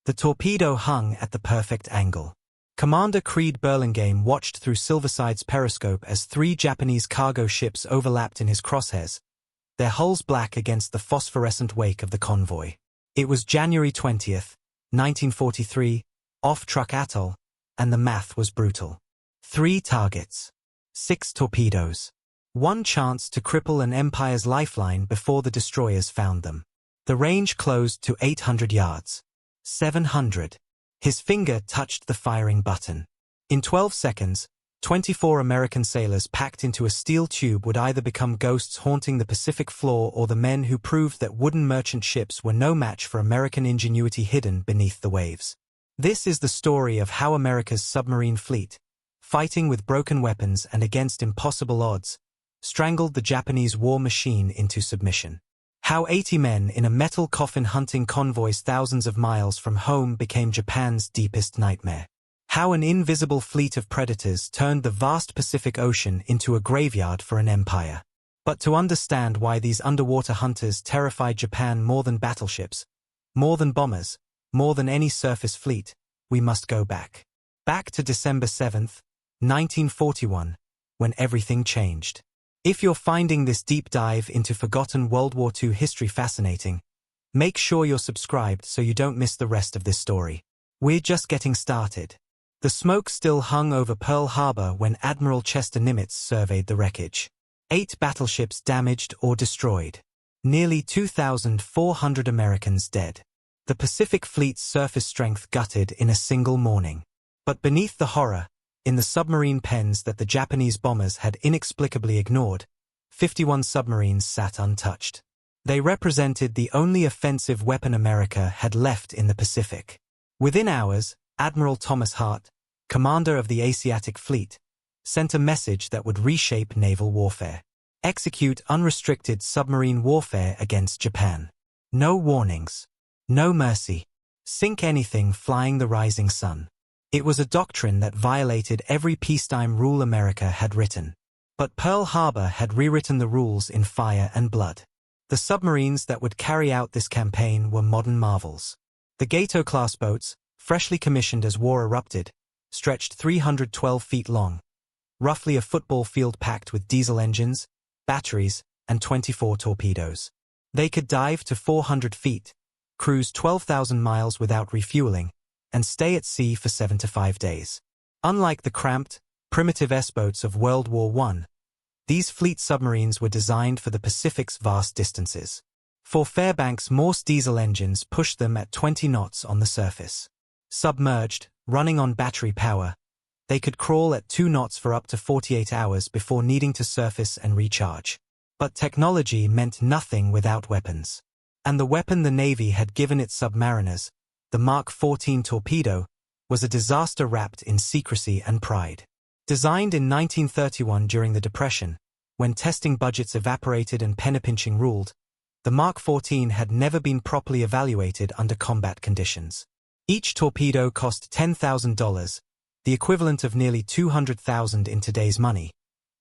The torpedo hung at the perfect angle. Commander Creed Burlingame watched through Silverside's periscope as 3 Japanese cargo ships overlapped in his crosshairs, their hulls black against the phosphorescent wake of the convoy. It was January 20th, 1943, off Truk Atoll, and the math was brutal. 3 targets. 6 torpedoes. 1 chance to cripple an Empire's lifeline before the destroyers found them. The range closed to 800 yards. 700. His finger touched the firing button. In 12 seconds, 24 American sailors packed into a steel tube would either become ghosts haunting the Pacific floor or the men who proved that wooden merchant ships were no match for American ingenuity hidden beneath the waves. This is the story of how America's submarine fleet, fighting with broken weapons and against impossible odds, strangled the Japanese war machine into submission. How 80 men in a metal coffin hunting convoys thousands of miles from home became Japan's deepest nightmare. How an invisible fleet of predators turned the vast Pacific Ocean into a graveyard for an empire. But to understand why these underwater hunters terrified Japan more than battleships, more than bombers, more than any surface fleet, we must go back. Back to December 7th, 1941, when everything changed. If you're finding this deep dive into forgotten World War II history fascinating, make sure you're subscribed so you don't miss the rest of this story. We're just getting started. The smoke still hung over Pearl Harbor when Admiral Chester Nimitz surveyed the wreckage. 8 battleships damaged or destroyed. Nearly 2,400 Americans dead. The Pacific Fleet's surface strength gutted in a single morning. But beneath the horror, in the submarine pens that the Japanese bombers had inexplicably ignored, 51 submarines sat untouched. They represented the only offensive weapon America had left in the Pacific. Within hours, Admiral Thomas Hart, commander of the Asiatic Fleet, sent a message that would reshape naval warfare. Execute unrestricted submarine warfare against Japan. No warnings. No mercy. Sink anything flying the rising sun. It was a doctrine that violated every peacetime rule America had written. But Pearl Harbor had rewritten the rules in fire and blood. The submarines that would carry out this campaign were modern marvels. The Gato-class boats, freshly commissioned as war erupted, stretched 312 feet long, roughly a football field packed with diesel engines, batteries, and 24 torpedoes. They could dive to 400 feet, cruise 12,000 miles without refueling, and stay at sea for 7 to 5 days. Unlike the cramped, primitive S-boats of World War I, these fleet submarines were designed for the Pacific's vast distances. For Fairbanks' Morse diesel engines pushed them at 20 knots on the surface. Submerged, running on battery power, they could crawl at 2 knots for up to 48 hours before needing to surface and recharge. But technology meant nothing without weapons. And the weapon the Navy had given its submariners, the Mark 14 torpedo, was a disaster wrapped in secrecy and pride. Designed in 1931 during the Depression, when testing budgets evaporated and penny-pinching ruled, the Mark 14 had never been properly evaluated under combat conditions. Each torpedo cost $10,000, the equivalent of nearly $200,000 in today's money,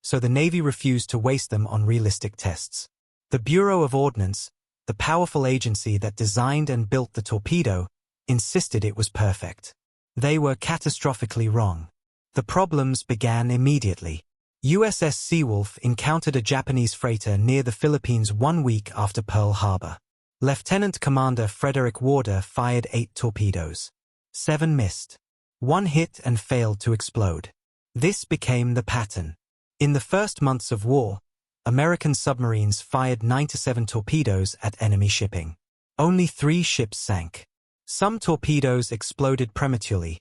so the Navy refused to waste them on realistic tests. The Bureau of Ordnance, the powerful agency that designed and built the torpedo, insisted it was perfect. They were catastrophically wrong. The problems began immediately. USS Seawolf encountered a Japanese freighter near the Philippines 1 week after Pearl Harbor. Lieutenant Commander Frederick Warder fired 8 torpedoes. 7 missed. 1 hit and failed to explode. This became the pattern. In the first months of war, American submarines fired 9 to 7 torpedoes at enemy shipping. Only 3 ships sank. Some torpedoes exploded prematurely,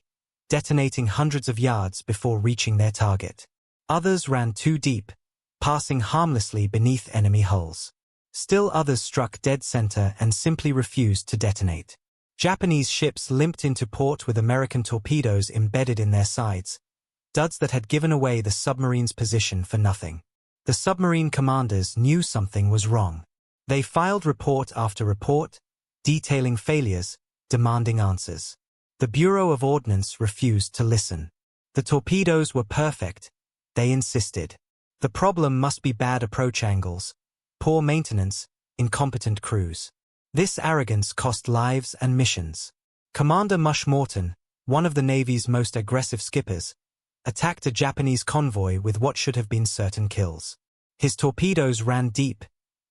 detonating hundreds of yards before reaching their target. Others ran too deep, passing harmlessly beneath enemy hulls. Still others struck dead center and simply refused to detonate. Japanese ships limped into port with American torpedoes embedded in their sides, duds that had given away the submarine's position for nothing. The submarine commanders knew something was wrong. They filed report after report, detailing failures, demanding answers. The Bureau of Ordnance refused to listen. The torpedoes were perfect, they insisted. The problem must be bad approach angles, poor maintenance, incompetent crews. This arrogance cost lives and missions. Commander Mush Morton, one of the Navy's most aggressive skippers, attacked a Japanese convoy with what should have been certain kills. His torpedoes ran deep,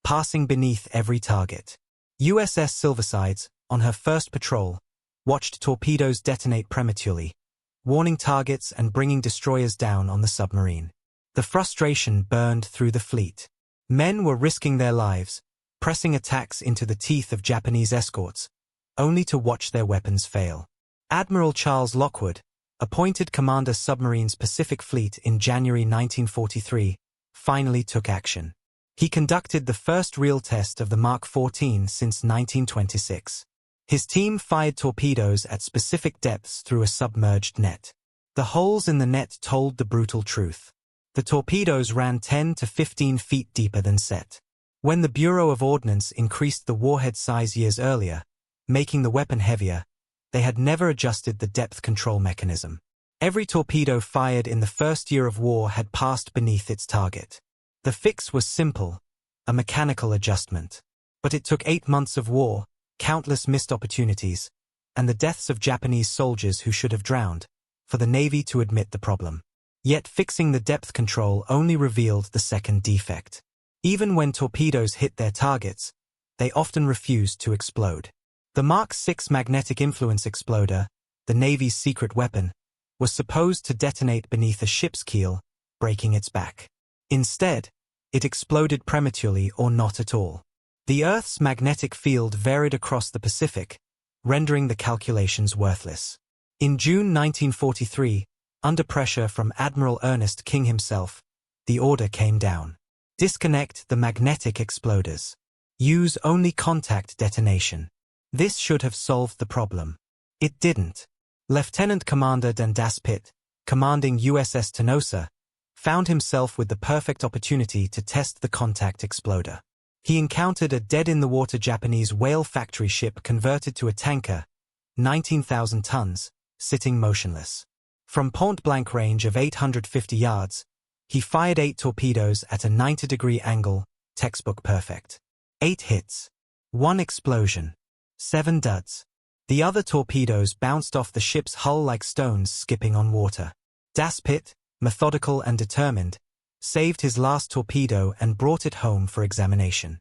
passing beneath every target. USS Silversides, on her first patrol, watched torpedoes detonate prematurely, warning targets and bringing destroyers down on the submarine. The frustration burned through the fleet. Men were risking their lives, pressing attacks into the teeth of Japanese escorts, only to watch their weapons fail. Admiral Charles Lockwood, appointed Commander Submarine's Pacific Fleet in January 1943, finally took action. He conducted the first real test of the Mark 14 since 1926. His team fired torpedoes at specific depths through a submerged net. The holes in the net told the brutal truth. The torpedoes ran 10 to 15 feet deeper than set. When the Bureau of Ordnance increased the warhead size years earlier, making the weapon heavier, they had never adjusted the depth control mechanism. Every torpedo fired in the first year of war had passed beneath its target. The fix was simple, a mechanical adjustment. But it took 8 months of war, countless missed opportunities, and the deaths of Japanese soldiers who should have drowned, for the Navy to admit the problem. Yet fixing the depth control only revealed the second defect. Even when torpedoes hit their targets, they often refused to explode. The Mark 6 magnetic influence exploder, the Navy's secret weapon, was supposed to detonate beneath a ship's keel, breaking its back. Instead, it exploded prematurely or not at all. The Earth's magnetic field varied across the Pacific, rendering the calculations worthless. In June 1943, under pressure from Admiral Ernest King himself, the order came down. Disconnect the magnetic exploders. Use only contact detonation. This should have solved the problem. It didn't. Lieutenant Commander Dundas Pitt, commanding USS Tenosa, found himself with the perfect opportunity to test the contact exploder. He encountered a dead-in-the-water Japanese whale factory ship converted to a tanker, 19,000 tons, sitting motionless. From point-blank range of 850 yards, he fired 8 torpedoes at a 90-degree angle, textbook perfect. 8 hits. 1 explosion. 7 duds. The other torpedoes bounced off the ship's hull like stones skipping on water. Daspit, methodical and determined, saved his last torpedo and brought it home for examination.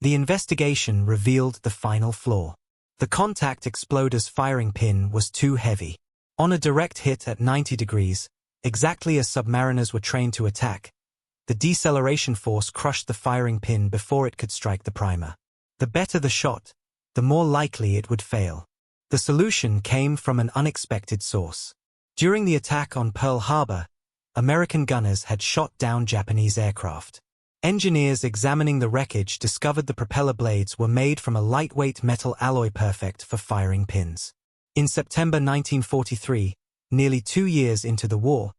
The investigation revealed the final flaw. The contact exploder's firing pin was too heavy. On a direct hit at 90 degrees, exactly as submariners were trained to attack, the deceleration force crushed the firing pin before it could strike the primer. The better the shot, the more likely it would fail. The solution came from an unexpected source. During the attack on Pearl Harbor, American gunners had shot down Japanese aircraft. Engineers examining the wreckage discovered the propeller blades were made from a lightweight metal alloy perfect for firing pins. In September 1943, nearly 2 years into the war,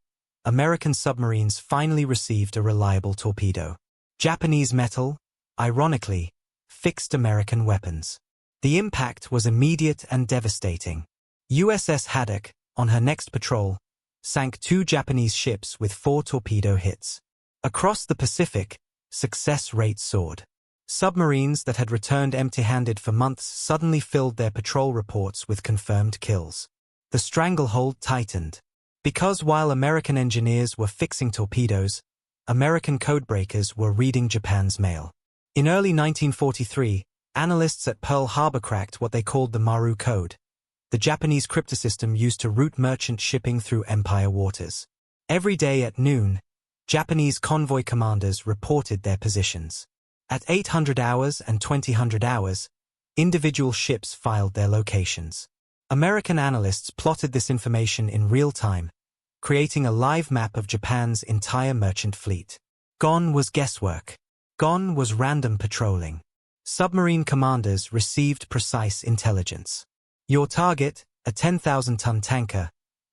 American submarines finally received a reliable torpedo. Japanese metal, ironically, fixed American weapons. The impact was immediate and devastating. USS Haddock, on her next patrol, sank 2 Japanese ships with 4 torpedo hits. Across the Pacific, success rate soared. Submarines that had returned empty-handed for months suddenly filled their patrol reports with confirmed kills. The stranglehold tightened. Because while American engineers were fixing torpedoes, American codebreakers were reading Japan's mail. In early 1943, analysts at Pearl Harbor cracked what they called the Maru Code, the Japanese cryptosystem used to route merchant shipping through Empire waters. Every day at noon, Japanese convoy commanders reported their positions. At 800 hours and 2000 hours, individual ships filed their locations. American analysts plotted this information in real time, creating a live map of Japan's entire merchant fleet. Gone was guesswork. Gone was random patrolling. Submarine commanders received precise intelligence. Your target, a 10,000-ton tanker,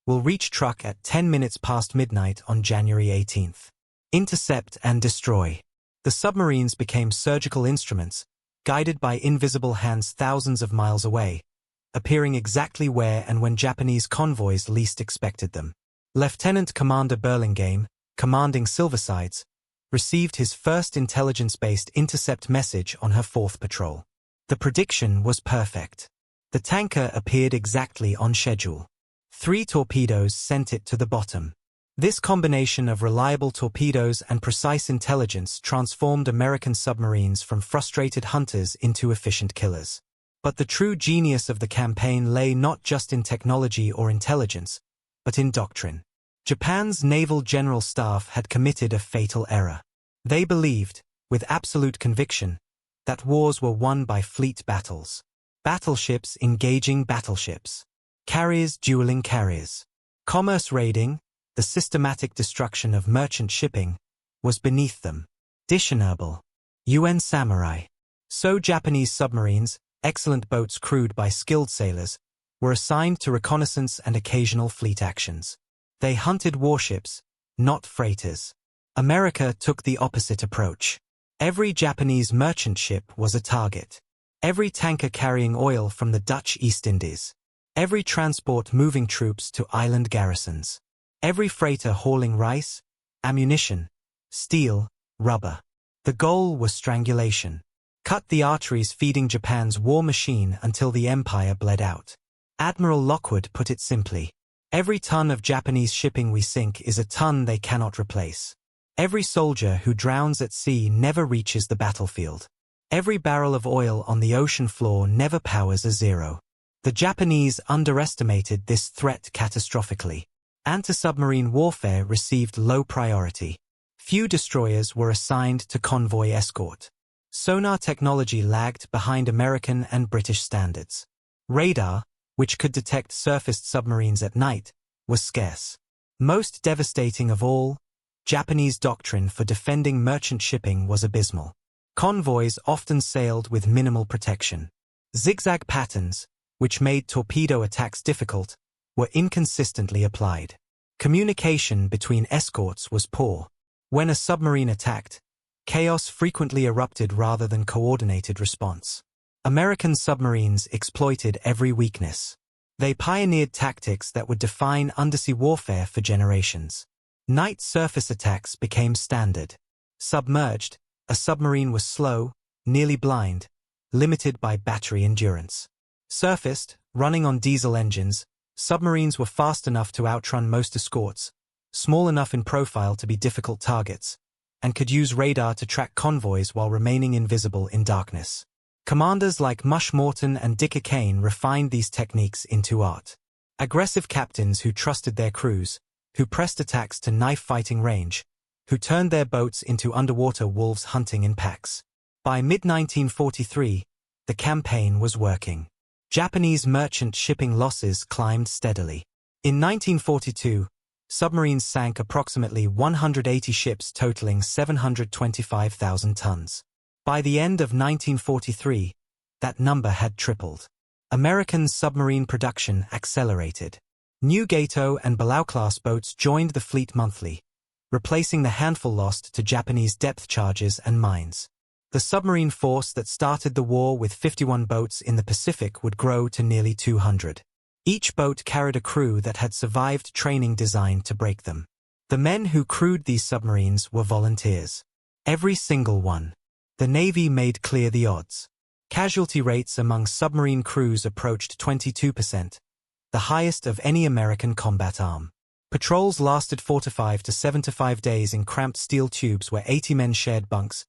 will reach truck at 10 minutes past midnight on January 18th. Intercept and destroy. The submarines became surgical instruments, guided by invisible hands thousands of miles away, appearing exactly where and when Japanese convoys least expected them. Lieutenant Commander Burlingame, commanding Silversides, received his first intelligence-based intercept message on her 4th patrol. The prediction was perfect. The tanker appeared exactly on schedule. 3 torpedoes sent it to the bottom. This combination of reliable torpedoes and precise intelligence transformed American submarines from frustrated hunters into efficient killers. But the true genius of the campaign lay not just in technology or intelligence, but in doctrine. Japan's naval general staff had committed a fatal error. They believed, with absolute conviction, that wars were won by fleet battles. Battleships engaging battleships. Carriers dueling carriers. Commerce raiding, the systematic destruction of merchant shipping, was beneath them. Dishonorable. UN samurai. So Japanese submarines, excellent boats crewed by skilled sailors, were assigned to reconnaissance and occasional fleet actions. They hunted warships, not freighters. America took the opposite approach. Every Japanese merchant ship was a target. Every tanker carrying oil from the Dutch East Indies. Every transport moving troops to island garrisons. Every freighter hauling rice, ammunition, steel, rubber. The goal was strangulation. Cut the arteries feeding Japan's war machine until the empire bled out. Admiral Lockwood put it simply. Every ton of Japanese shipping we sink is a ton they cannot replace. Every soldier who drowns at sea never reaches the battlefield. Every barrel of oil on the ocean floor never powers a zero. The Japanese underestimated this threat catastrophically. Anti-submarine warfare received low priority. Few destroyers were assigned to convoy escort. Sonar technology lagged behind American and British standards. Radar, which could detect surfaced submarines at night, was scarce. Most devastating of all, Japanese doctrine for defending merchant shipping was abysmal. Convoys often sailed with minimal protection. Zigzag patterns, which made torpedo attacks difficult, were inconsistently applied. Communication between escorts was poor. When a submarine attacked, chaos frequently erupted rather than coordinated response. American submarines exploited every weakness. They pioneered tactics that would define undersea warfare for generations. Night surface attacks became standard. Submerged, a submarine was slow, nearly blind, limited by battery endurance. Surfaced, running on diesel engines, submarines were fast enough to outrun most escorts, small enough in profile to be difficult targets, and could use radar to track convoys while remaining invisible in darkness. Commanders like Mush Morton and Dick Kane refined these techniques into art. Aggressive captains who trusted their crews, who pressed attacks to knife-fighting range, who turned their boats into underwater wolves hunting in packs. By mid-1943, the campaign was working. Japanese merchant shipping losses climbed steadily. In 1942, submarines sank approximately 180 ships totaling 725,000 tons. By the end of 1943, that number had tripled. American submarine production accelerated. New Gato and Belau-class boats joined the fleet monthly, replacing the handful lost to Japanese depth charges and mines. The submarine force that started the war with 51 boats in the Pacific would grow to nearly 200. Each boat carried a crew that had survived training designed to break them. The men who crewed these submarines were volunteers. Every single one. The Navy made clear the odds. Casualty rates among submarine crews approached 22%, the highest of any American combat arm. Patrols lasted 45 to 75 days in cramped steel tubes where 80 men shared bunks,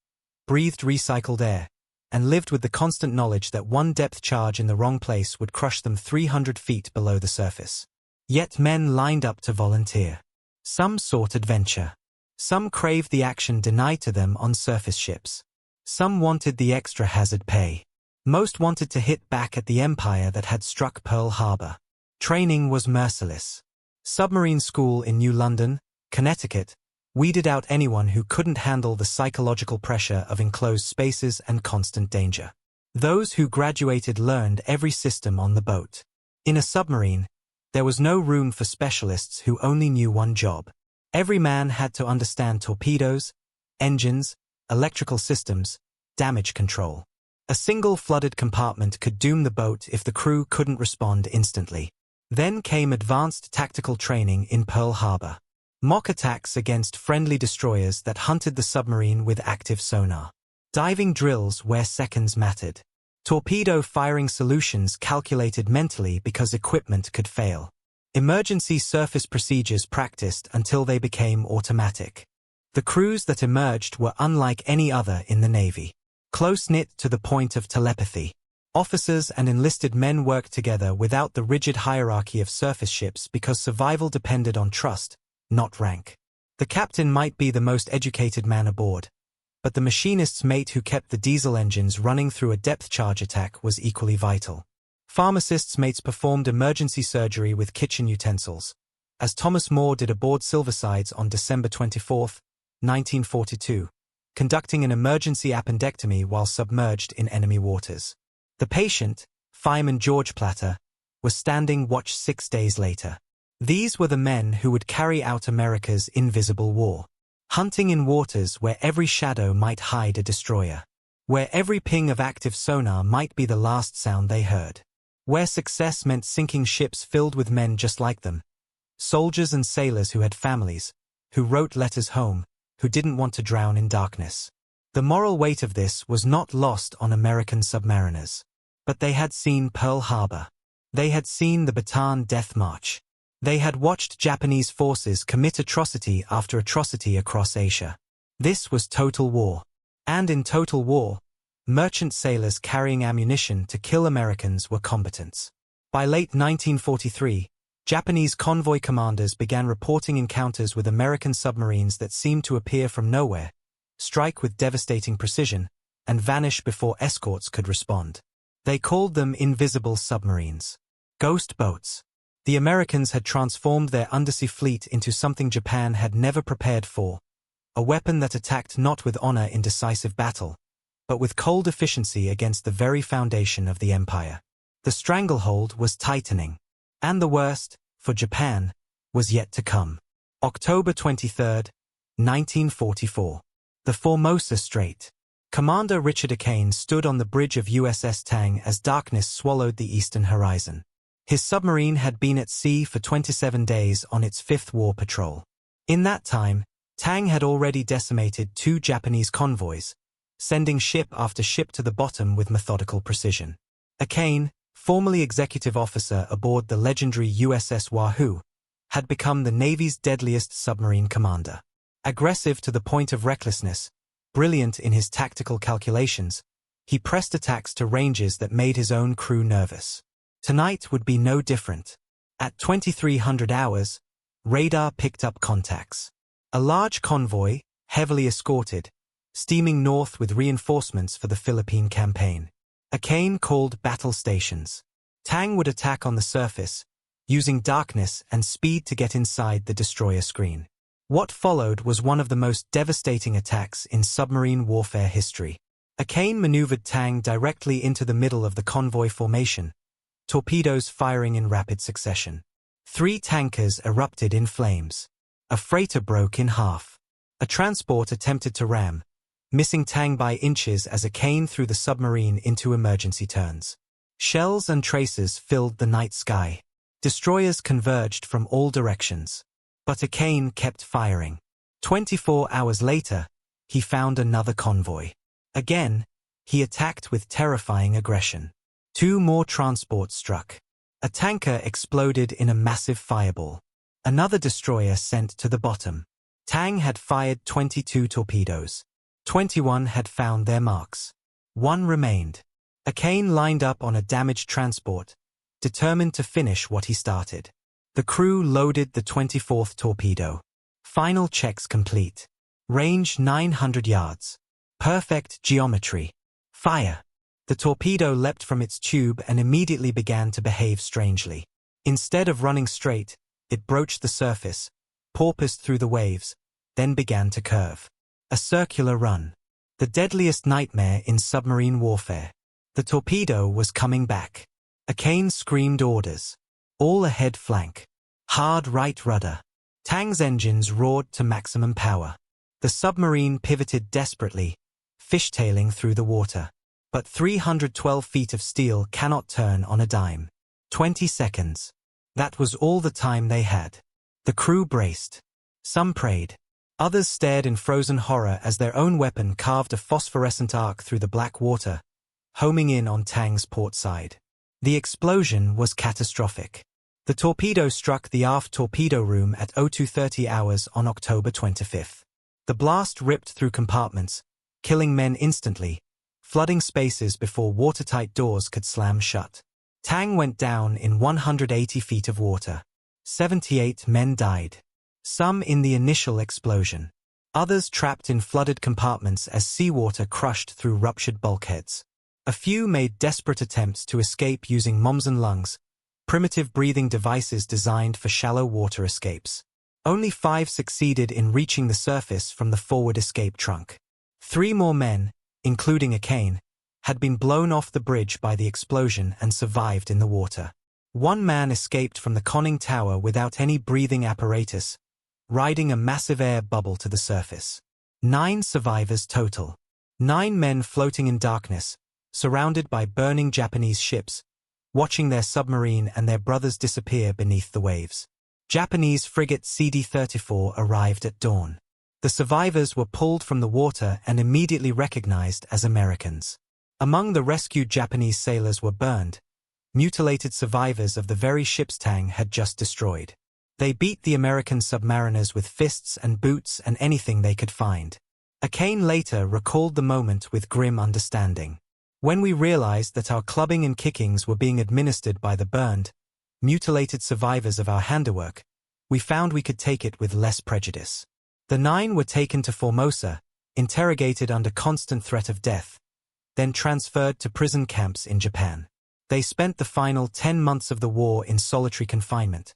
breathed recycled air, and lived with the constant knowledge that one depth charge in the wrong place would crush them 300 feet below the surface. Yet men lined up to volunteer. Some sought adventure. Some craved the action denied to them on surface ships. Some wanted the extra hazard pay. Most wanted to hit back at the empire that had struck Pearl Harbor. Training was merciless. Submarine School in New London, Connecticut, weeded out anyone who couldn't handle the psychological pressure of enclosed spaces and constant danger. Those who graduated learned every system on the boat. In a submarine, there was no room for specialists who only knew one job. Every man had to understand torpedoes, engines, electrical systems, damage control. A single flooded compartment could doom the boat if the crew couldn't respond instantly. Then came advanced tactical training in Pearl Harbor. Mock attacks against friendly destroyers that hunted the submarine with active sonar. Diving drills where seconds mattered. Torpedo firing solutions calculated mentally because equipment could fail. Emergency surface procedures practiced until they became automatic. The crews that emerged were unlike any other in the Navy. Close-knit to the point of telepathy. Officers and enlisted men worked together without the rigid hierarchy of surface ships because survival depended on trust, not rank. The captain might be the most educated man aboard, but the machinist's mate who kept the diesel engines running through a depth charge attack was equally vital. Pharmacists' mates performed emergency surgery with kitchen utensils, as Thomas Moore did aboard Silversides on December 24, 1942, conducting an emergency appendectomy while submerged in enemy waters. The patient, Fireman George Platter, was standing watch 6 days later. These were the men who would carry out America's invisible war. Hunting in waters where every shadow might hide a destroyer. Where every ping of active sonar might be the last sound they heard. Where success meant sinking ships filled with men just like them. Soldiers and sailors who had families, who wrote letters home, who didn't want to drown in darkness. The moral weight of this was not lost on American submariners. But they had seen Pearl Harbor. They had seen the Bataan Death March. They had watched Japanese forces commit atrocity after atrocity across Asia. This was total war. And in total war, merchant sailors carrying ammunition to kill Americans were combatants. By late 1943, Japanese convoy commanders began reporting encounters with American submarines that seemed to appear from nowhere, strike with devastating precision, and vanish before escorts could respond. They called them invisible submarines. Ghost boats. The Americans had transformed their undersea fleet into something Japan had never prepared for, a weapon that attacked not with honor in decisive battle, but with cold efficiency against the very foundation of the empire. The stranglehold was tightening. And the worst, for Japan, was yet to come. October 23, 1944. The Formosa Strait. Commander Richard Akane stood on the bridge of USS Tang as darkness swallowed the eastern horizon. His submarine had been at sea for 27 days on its 5th war patrol. In that time, Tang had already decimated 2 Japanese convoys, sending ship after ship to the bottom with methodical precision. Akane, formerly executive officer aboard the legendary USS Wahoo, had become the Navy's deadliest submarine commander. Aggressive to the point of recklessness, brilliant in his tactical calculations, he pressed attacks to ranges that made his own crew nervous. Tonight would be no different. At 2300 hours, radar picked up contacts. A large convoy, heavily escorted, steaming north with reinforcements for the Philippine campaign. Akane called battle stations. Tang would attack on the surface, using darkness and speed to get inside the destroyer screen. What followed was one of the most devastating attacks in submarine warfare history. Akane maneuvered Tang directly into the middle of the convoy formation, torpedoes firing in rapid succession. 3 tankers erupted in flames. A freighter broke in half. A transport attempted to ram, missing Tang by inches as Akane threw the submarine into emergency turns. Shells and tracers filled the night sky. Destroyers converged from all directions. But Akane kept firing. 24 hours later, he found another convoy. Again, he attacked with terrifying aggression. 2 more transports struck. A tanker exploded in a massive fireball. Another destroyer sent to the bottom. Tang had fired 22 torpedoes. 21 had found their marks. 1 remained. Akane lined up on a damaged transport, determined to finish what he started. The crew loaded the 24th torpedo. Final checks complete. Range 900 yards. Perfect geometry. Fire. The torpedo leapt from its tube and immediately began to behave strangely. Instead of running straight, it broached the surface, porpoised through the waves, then began to curve. A circular run. The deadliest nightmare in submarine warfare. The torpedo was coming back. Akane screamed orders. All ahead flank. Hard right rudder. Tang's engines roared to maximum power. The submarine pivoted desperately, fishtailing through the water. But 312 feet of steel cannot turn on a dime. 20 seconds. That was all the time they had. The crew braced. Some prayed. Others stared in frozen horror as their own weapon carved a phosphorescent arc through the black water, homing in on Tang's port side. The explosion was catastrophic. The torpedo struck the aft torpedo room at 0230 hours on October 25. The blast ripped through compartments, killing men instantly, flooding spaces before watertight doors could slam shut. Tang went down in 180 feet of water. 78 men died. Some in the initial explosion. Others trapped in flooded compartments as seawater crushed through ruptured bulkheads. A few made desperate attempts to escape using Momsen lungs, primitive breathing devices designed for shallow water escapes. Only 5 succeeded in reaching the surface from the forward escape trunk. 3 more men, including a cane, had been blown off the bridge by the explosion and survived in the water. 1 man escaped from the conning tower without any breathing apparatus, riding a massive air bubble to the surface. 9 survivors total. 9 men floating in darkness, surrounded by burning Japanese ships, watching their submarine and their brothers disappear beneath the waves. Japanese frigate CD-34 arrived at dawn. The survivors were pulled from the water and immediately recognized as Americans. Among the rescued Japanese sailors were burned, mutilated survivors of the very ships Tang had just destroyed. They beat the American submariners with fists and boots and anything they could find. A cane later recalled the moment with grim understanding. When we realized that our clubbing and kickings were being administered by the burned, mutilated survivors of our handiwork, we found we could take it with less prejudice. The 9 were taken to Formosa, interrogated under constant threat of death, then transferred to prison camps in Japan. They spent the final 10 months of the war in solitary confinement,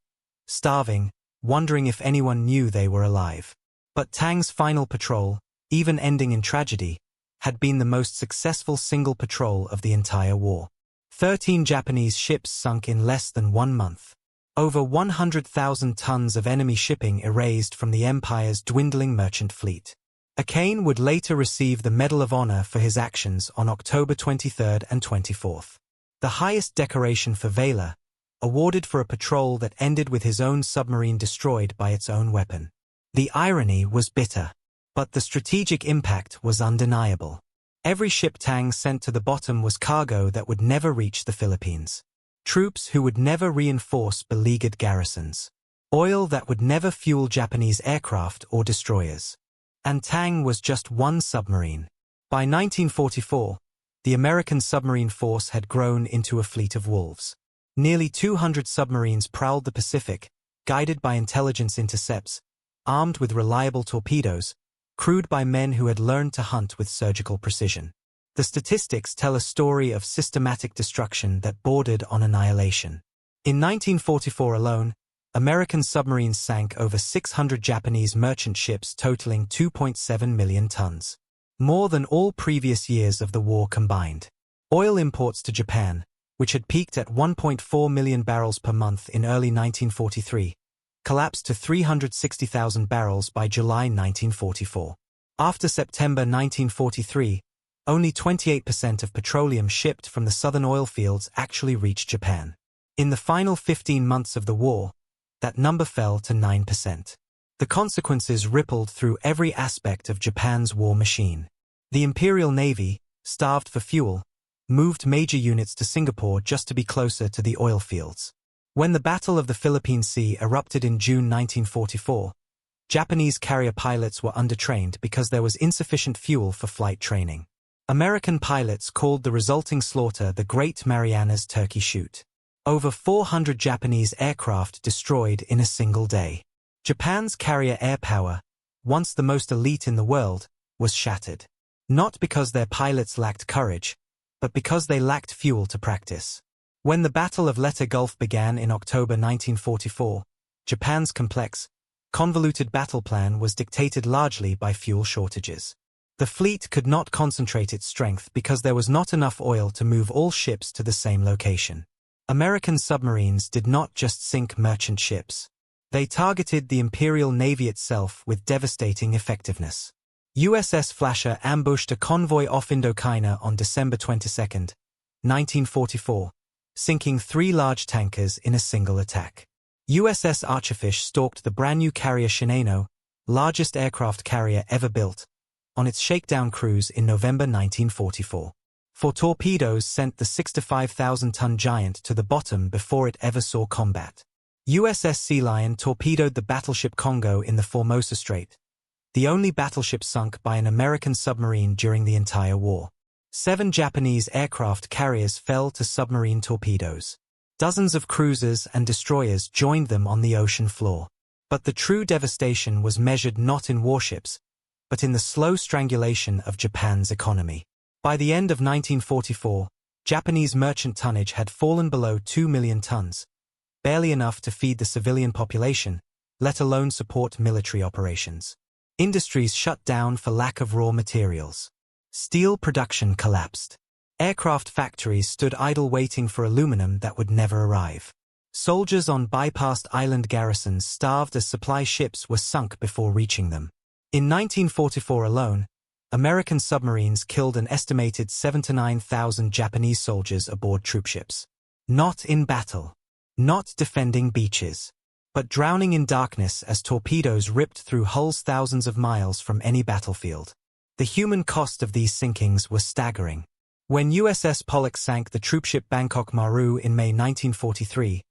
starving, wondering if anyone knew they were alive. But Tang's final patrol, even ending in tragedy, had been the most successful single patrol of the entire war. 13 Japanese ships sunk in less than 1 month. Over 100,000 tons of enemy shipping erased from the Empire's dwindling merchant fleet. Akane would later receive the Medal of Honor for his actions on October 23 and 24. The highest decoration for valor, awarded for a patrol that ended with his own submarine destroyed by its own weapon. The irony was bitter, but the strategic impact was undeniable. Every ship Tang sent to the bottom was cargo that would never reach the Philippines. Troops who would never reinforce beleaguered garrisons. Oil that would never fuel Japanese aircraft or destroyers. And Tang was just one submarine. By 1944, the American submarine force had grown into a fleet of wolves. Nearly 200 submarines prowled the Pacific, guided by intelligence intercepts, armed with reliable torpedoes, crewed by men who had learned to hunt with surgical precision. The statistics tell a story of systematic destruction that bordered on annihilation. In 1944 alone, American submarines sank over 600 Japanese merchant ships totaling 2.7 million tons. More than all previous years of the war combined. Oil imports to Japan, which had peaked at 1.4 million barrels per month in early 1943, collapsed to 360,000 barrels by July 1944. After September 1943, only 28% of petroleum shipped from the southern oil fields actually reached Japan. In the final 15 months of the war, that number fell to 9%. The consequences rippled through every aspect of Japan's war machine. The Imperial Navy, starved for fuel, moved major units to Singapore just to be closer to the oil fields. When the Battle of the Philippine Sea erupted in June 1944, Japanese carrier pilots were undertrained because there was insufficient fuel for flight training. American pilots called the resulting slaughter the Great Marianas Turkey Shoot. Over 400 Japanese aircraft destroyed in a single day. Japan's carrier air power, once the most elite in the world, was shattered. Not because their pilots lacked courage, but because they lacked fuel to practice. When the Battle of Leyte Gulf began in October 1944, Japan's complex, convoluted battle plan was dictated largely by fuel shortages. The fleet could not concentrate its strength because there was not enough oil to move all ships to the same location. American submarines did not just sink merchant ships. They targeted the Imperial Navy itself with devastating effectiveness. USS Flasher ambushed a convoy off Indochina on December 22, 1944, sinking 3 large tankers in a single attack. USS Archerfish stalked the brand-new carrier Shinano, largest aircraft carrier ever built, on its shakedown cruise in November 1944. for torpedoes sent the 65,000-ton giant to the bottom before it ever saw combat. USS Sea Lion torpedoed the battleship Congo in the Formosa Strait, the only battleship sunk by an American submarine during the entire war. 7 Japanese aircraft carriers fell to submarine torpedoes. Dozens of cruisers and destroyers joined them on the ocean floor. But the true devastation was measured not in warships, but in the slow strangulation of Japan's economy. By the end of 1944, Japanese merchant tonnage had fallen below 2 million tons, barely enough to feed the civilian population, let alone support military operations. Industries shut down for lack of raw materials. Steel production collapsed. Aircraft factories stood idle waiting for aluminum that would never arrive. Soldiers on bypassed island garrisons starved as supply ships were sunk before reaching them. In 1944 alone, American submarines killed an estimated 7,000 to 9,000 Japanese soldiers aboard troopships. Not in battle. Not defending beaches. But drowning in darkness as torpedoes ripped through hulls thousands of miles from any battlefield. The human cost of these sinkings was staggering. When USS Pollock sank the troopship Bangkok Maru in May 1943,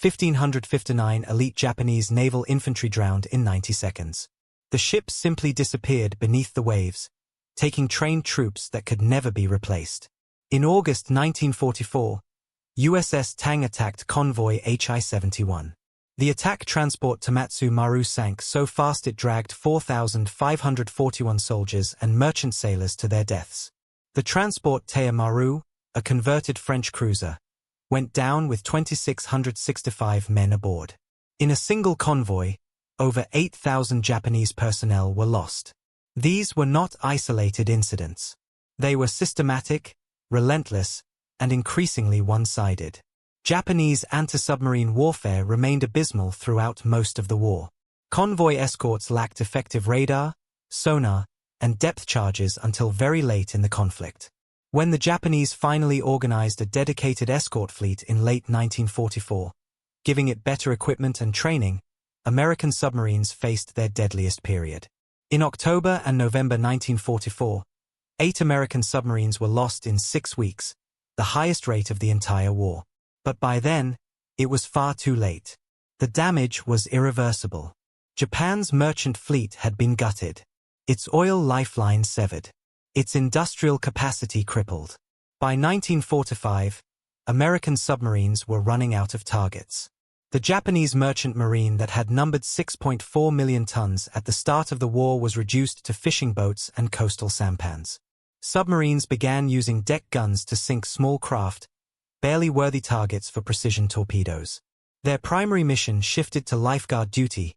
1,559 elite Japanese naval infantry drowned in 90 seconds. The ship simply disappeared beneath the waves, taking trained troops that could never be replaced. In August 1944, USS Tang attacked convoy HI-71. The attack transport Tamatsu Maru sank so fast it dragged 4,541 soldiers and merchant sailors to their deaths. The transport Taya Maru, a converted French cruiser, went down with 2,665 men aboard. In a single convoy, over 8,000 Japanese personnel were lost. These were not isolated incidents. They were systematic, relentless, and increasingly one-sided. Japanese anti-submarine warfare remained abysmal throughout most of the war. Convoy escorts lacked effective radar, sonar, and depth charges until very late in the conflict. When the Japanese finally organized a dedicated escort fleet in late 1944, giving it better equipment and training, American submarines faced their deadliest period. In October and November 1944, 8 American submarines were lost in 6 weeks, the highest rate of the entire war. But by then, it was far too late. The damage was irreversible. Japan's merchant fleet had been gutted. Its oil lifeline severed. Its industrial capacity crippled. By 1945, American submarines were running out of targets. The Japanese merchant marine that had numbered 6.4 million tons at the start of the war was reduced to fishing boats and coastal sampans. Submarines began using deck guns to sink small craft, barely worthy targets for precision torpedoes. Their primary mission shifted to lifeguard duty,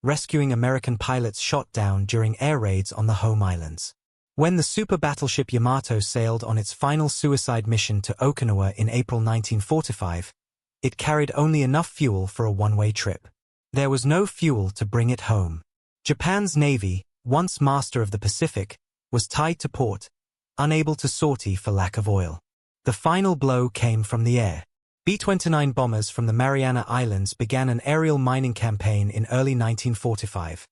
rescuing American pilots shot down during air raids on the home islands. When the super battleship Yamato sailed on its final suicide mission to Okinawa in April 1945, it carried only enough fuel for a one-way trip. There was no fuel to bring it home. Japan's navy, once master of the Pacific, was tied to port, unable to sortie for lack of oil. The final blow came from the air. B-29 bombers from the Mariana Islands began an aerial mining campaign in early 1945,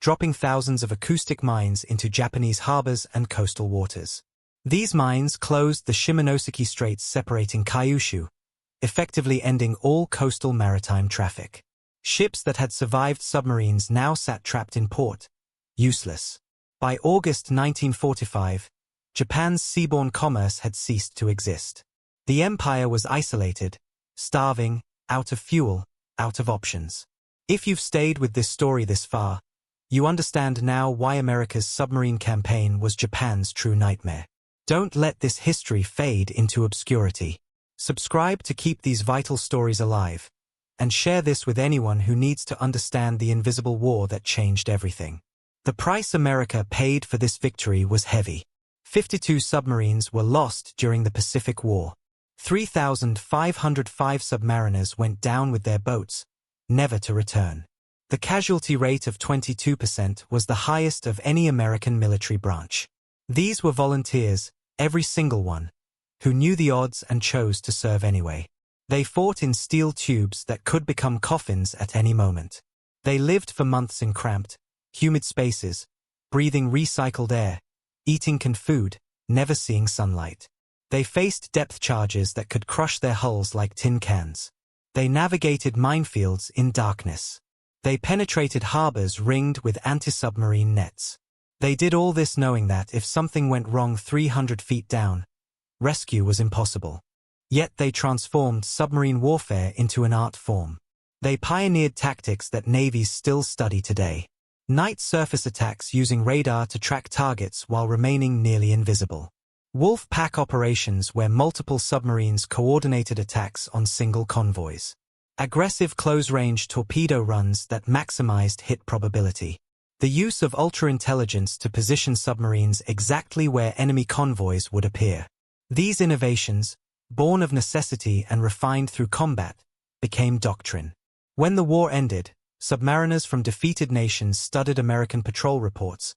dropping thousands of acoustic mines into Japanese harbors and coastal waters. These mines closed the Shimonoseki Straits separating Kyushu, effectively ending all coastal maritime traffic. Ships that had survived submarines now sat trapped in port, useless. By August 1945, Japan's seaborne commerce had ceased to exist. The empire was isolated, starving, out of fuel, out of options. If you've stayed with this story this far, you understand now why America's submarine campaign was Japan's true nightmare. Don't let this history fade into obscurity. Subscribe to keep these vital stories alive, and share this with anyone who needs to understand the invisible war that changed everything. The price America paid for this victory was heavy. 52 submarines were lost during the Pacific War. 3,505 submariners went down with their boats, never to return. The casualty rate of 22% was the highest of any American military branch. These were volunteers, every single one, who knew the odds and chose to serve anyway. They fought in steel tubes that could become coffins at any moment. They lived for months in cramped, humid spaces, breathing recycled air, eating canned food, never seeing sunlight. They faced depth charges that could crush their hulls like tin cans. They navigated minefields in darkness. They penetrated harbors ringed with anti-submarine nets. They did all this knowing that if something went wrong 300 feet down, rescue was impossible. Yet they transformed submarine warfare into an art form. They pioneered tactics that navies still study today. Night surface attacks using radar to track targets while remaining nearly invisible. Wolf pack operations where multiple submarines coordinated attacks on single convoys. Aggressive close-range torpedo runs that maximized hit probability. The use of ultra-intelligence to position submarines exactly where enemy convoys would appear. These innovations, born of necessity and refined through combat, became doctrine. When the war ended, submariners from defeated nations studied American patrol reports,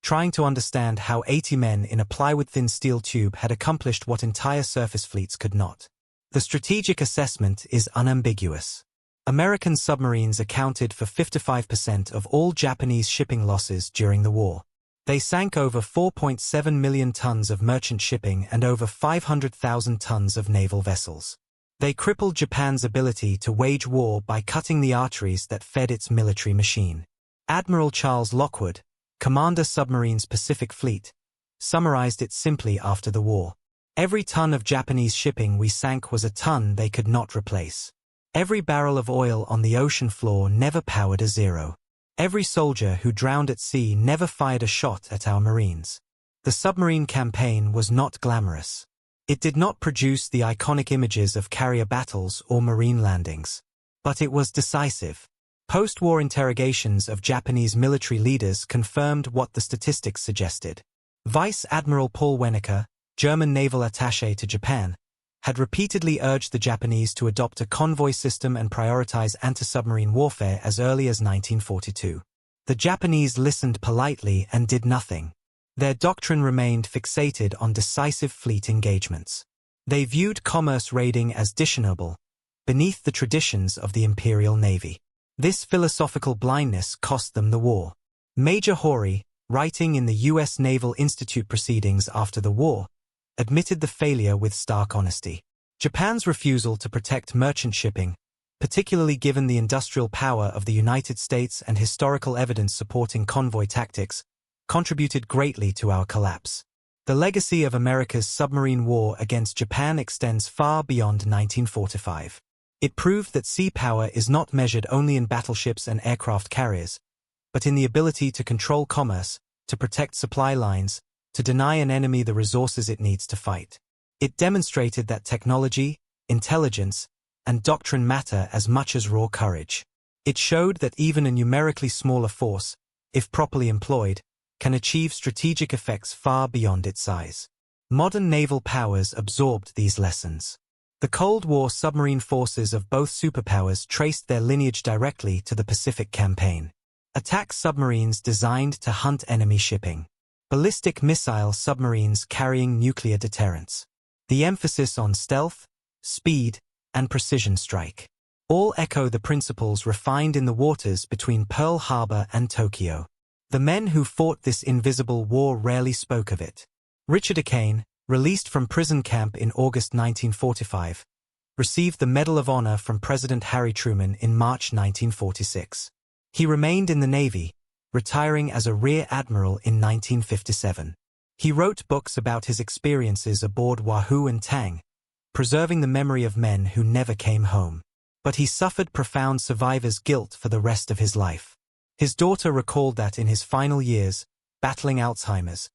trying to understand how 80 men in a plywood-thin steel tube had accomplished what entire surface fleets could not. The strategic assessment is unambiguous. American submarines accounted for 55% of all Japanese shipping losses during the war. They sank over 4.7 million tons of merchant shipping and over 500,000 tons of naval vessels. They crippled Japan's ability to wage war by cutting the arteries that fed its military machine. Admiral Charles Lockwood, Commander Submarines Pacific Fleet, summarized it simply after the war. Every ton of Japanese shipping we sank was a ton they could not replace. Every barrel of oil on the ocean floor never powered a Zero. Every soldier who drowned at sea never fired a shot at our Marines. The submarine campaign was not glamorous. It did not produce the iconic images of carrier battles or marine landings. But it was decisive. Post-war interrogations of Japanese military leaders confirmed what the statistics suggested. Vice Admiral Paul Wenneker, German naval attaché to Japan, had repeatedly urged the Japanese to adopt a convoy system and prioritize anti-submarine warfare as early as 1942. The Japanese listened politely and did nothing. Their doctrine remained fixated on decisive fleet engagements. They viewed commerce raiding as dishonorable, beneath the traditions of the Imperial Navy. This philosophical blindness cost them the war. Major Horry, writing in the U.S. Naval Institute proceedings after the war, admitted the failure with stark honesty. Japan's refusal to protect merchant shipping, particularly given the industrial power of the United States and historical evidence supporting convoy tactics, contributed greatly to our collapse. The legacy of America's submarine war against Japan extends far beyond 1945. It proved that sea power is not measured only in battleships and aircraft carriers, but in the ability to control commerce, to protect supply lines, to deny an enemy the resources it needs to fight. It demonstrated that technology, intelligence, and doctrine matter as much as raw courage. It showed that even a numerically smaller force, if properly employed, can achieve strategic effects far beyond its size. Modern naval powers absorbed these lessons. The Cold War submarine forces of both superpowers traced their lineage directly to the Pacific Campaign. Attack submarines designed to hunt enemy shipping. Ballistic missile submarines carrying nuclear deterrence. The emphasis on stealth, speed, and precision strike. All echo the principles refined in the waters between Pearl Harbor and Tokyo. The men who fought this invisible war rarely spoke of it. Richard O'Kane, released from prison camp in August 1945, received the Medal of Honor from President Harry Truman in March 1946. He remained in the Navy, retiring as a Rear Admiral in 1957. He wrote books about his experiences aboard Wahoo and Tang, preserving the memory of men who never came home. But he suffered profound survivor's guilt for the rest of his life. His daughter recalled that in his final years, battling Alzheimer's,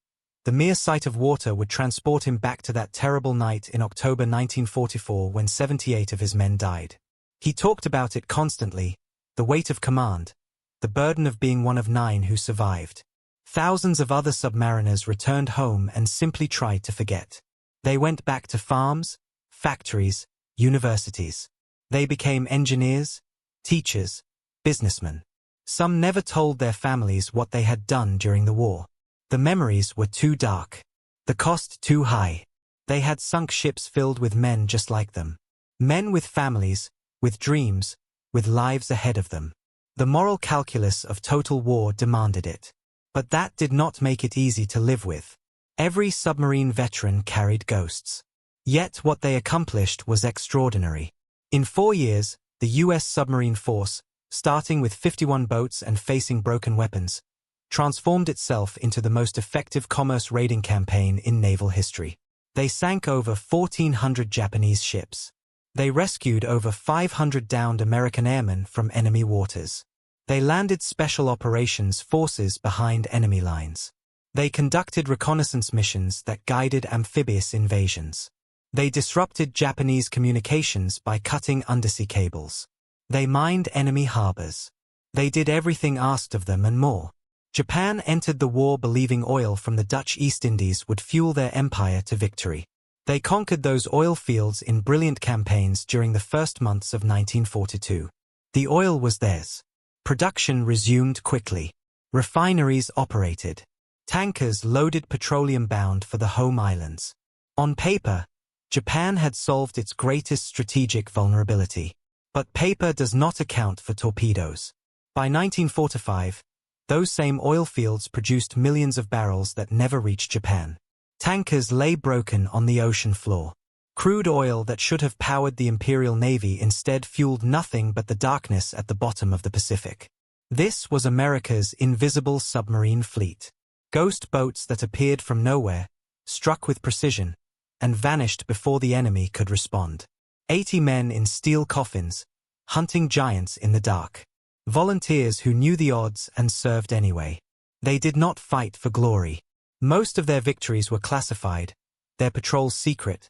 the mere sight of water would transport him back to that terrible night in October 1944 when 78 of his men died. He talked about it constantly, the weight of command, the burden of being one of 9 who survived. Thousands of other submariners returned home and simply tried to forget. They went back to farms, factories, universities. They became engineers, teachers, businessmen. Some never told their families what they had done during the war. The memories were too dark. The cost too high. They had sunk ships filled with men just like them. Men with families, with dreams, with lives ahead of them. The moral calculus of total war demanded it. But that did not make it easy to live with. Every submarine veteran carried ghosts. Yet what they accomplished was extraordinary. In 4 years, the U.S. submarine force, starting with 51 boats and facing broken weapons, transformed itself into the most effective commerce raiding campaign in naval history. They sank over 1,400 Japanese ships. They rescued over 500 downed American airmen from enemy waters. They landed special operations forces behind enemy lines. They conducted reconnaissance missions that guided amphibious invasions. They disrupted Japanese communications by cutting undersea cables. They mined enemy harbors. They did everything asked of them and more. Japan entered the war believing oil from the Dutch East Indies would fuel their empire to victory. They conquered those oil fields in brilliant campaigns during the first months of 1942. The oil was theirs. Production resumed quickly. Refineries operated. Tankers loaded petroleum bound for the home islands. On paper, Japan had solved its greatest strategic vulnerability. But paper does not account for torpedoes. By 1945, those same oil fields produced millions of barrels that never reached Japan. Tankers lay broken on the ocean floor. Crude oil that should have powered the Imperial Navy instead fueled nothing but the darkness at the bottom of the Pacific. This was America's invisible submarine fleet. Ghost boats that appeared from nowhere, struck with precision, and vanished before the enemy could respond. 80 men in steel coffins, hunting giants in the dark. Volunteers who knew the odds and served anyway. They did not fight for glory. Most of their victories were classified, their patrols secret,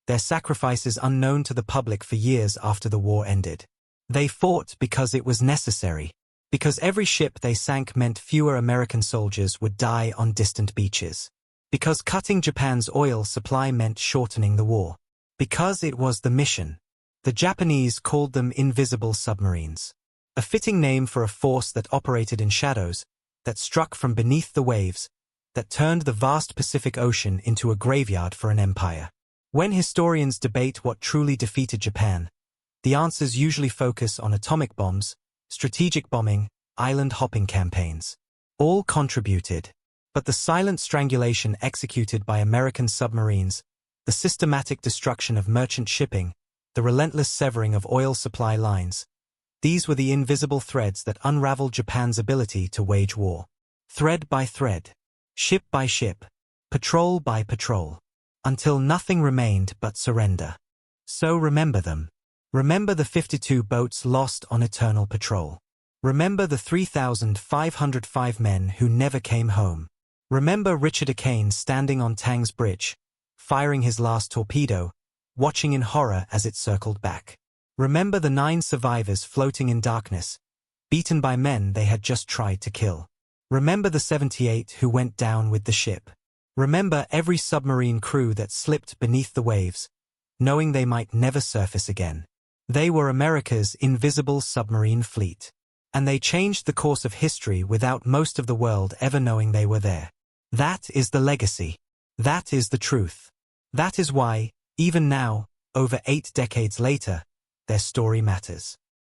their sacrifices unknown to the public for years after the war ended. They fought because it was necessary, because every ship they sank meant fewer American soldiers would die on distant beaches, because cutting Japan's oil supply meant shortening the war, because it was the mission. The Japanese called them invisible submarines, a fitting name for a force that operated in shadows, that struck from beneath the waves, that turned the vast Pacific Ocean into a graveyard for an empire. When historians debate what truly defeated Japan, the answers usually focus on atomic bombs, strategic bombing, island-hopping campaigns. All contributed, but the silent strangulation executed by American submarines, the systematic destruction of merchant shipping, the relentless severing of oil supply lines, these were the invisible threads that unraveled Japan's ability to wage war. Thread by thread, ship by ship, patrol by patrol, until nothing remained but surrender. So remember them. Remember the 52 boats lost on eternal patrol. Remember the 3,505 men who never came home. Remember Richard O'Kane standing on Tang's Bridge, firing his last torpedo, watching in horror as it circled back. Remember the 9 survivors floating in darkness, beaten by men they had just tried to kill. Remember the 78 who went down with the ship. Remember every submarine crew that slipped beneath the waves, knowing they might never surface again. They were America's invisible submarine fleet. And they changed the course of history without most of the world ever knowing they were there. That is the legacy. That is the truth. That is why, even now, over 8 decades later, their story matters.